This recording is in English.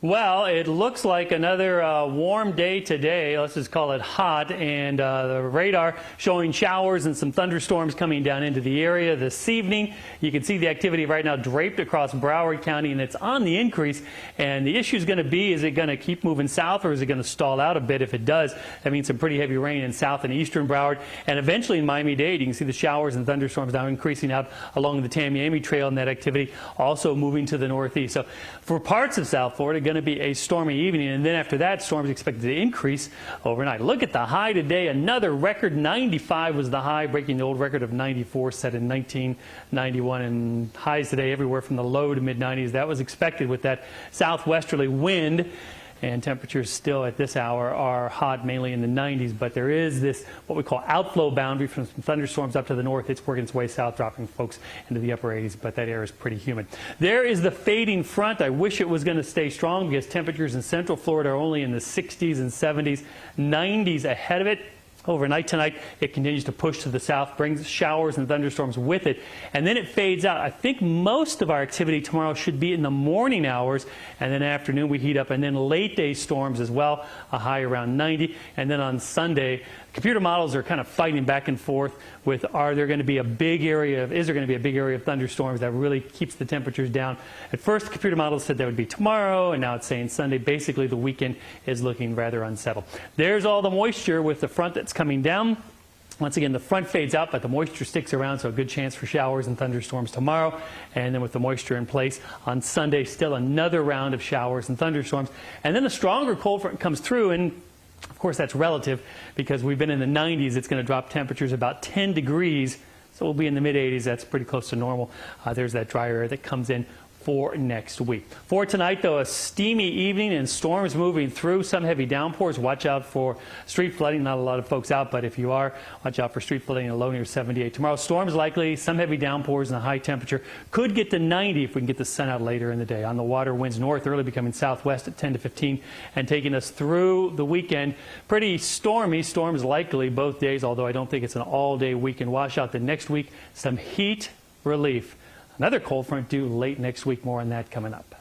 Well, it looks like another warm day today. Let's just call it hot. And the radar showing showers and some thunderstorms coming down into the area this evening. You can see the activity right now draped across Broward County, and it's on the increase. And the issue is going to be, is it going to keep moving south, or is it going to stall out a bit? If it does, that means some pretty heavy rain in south and eastern Broward. And eventually in Miami-Dade, you can see the showers and thunderstorms now increasing out along the Tamiami Trail, and that activity also moving to the northeast. So for parts of South Florida, going to be a stormy evening, and then after that, storms expected to increase overnight. Look at the high today. Another record 95 was the high, breaking the old record of 94 set in 1991, and highs today everywhere from the low to mid 90s. That was expected with that southwesterly wind. And temperatures still at this hour are hot, mainly in the 90s, but there is this what we call outflow boundary from some thunderstorms up to the north. It's working its way south, dropping folks into the upper 80s, but that air is pretty humid. There is the fading front. I wish it was going to stay strong because temperatures in central Florida are only in the 60s and 70s, 90s ahead of it. Overnight tonight, it continues to push to the south, brings showers and thunderstorms with it, and then it fades out. I think most of our activity tomorrow should be in the morning hours, and then afternoon we heat up, and then late day storms as well, a high around 90. And then on Sunday, computer models are kind of fighting back and forth with, is there going to be a big area of thunderstorms that really keeps the temperatures down. At first, the computer models said that would be tomorrow, and now it's saying Sunday. Basically, the weekend is looking rather unsettled. There's all the moisture with the front that's coming down. Once again, the front fades out, but the moisture sticks around, so a good chance for showers and thunderstorms tomorrow. And then with the moisture in place on Sunday, still another round of showers and thunderstorms. And then a stronger cold front comes through, and of course, that's relative because we've been in the 90s. It's going to drop temperatures about 10 degrees, so we'll be in the mid-80s. That's pretty close to normal. There's that dry air that comes in for next week. For tonight, though, a steamy evening and storms moving through, some heavy downpours. Watch out for street flooding. Not a lot of folks out, but if you are, watch out for street flooding, a low near 78. Tomorrow, storms likely, some heavy downpours, and a high temperature. Could get to 90 if we can get the sun out later in the day. On the water, winds north early, becoming southwest at 10 to 15 and taking us through the weekend. Pretty stormy. Storms likely both days, although I don't think it's an all-day weekend washout. The next week, some heat relief. Another cold front due late next week. More on that coming up.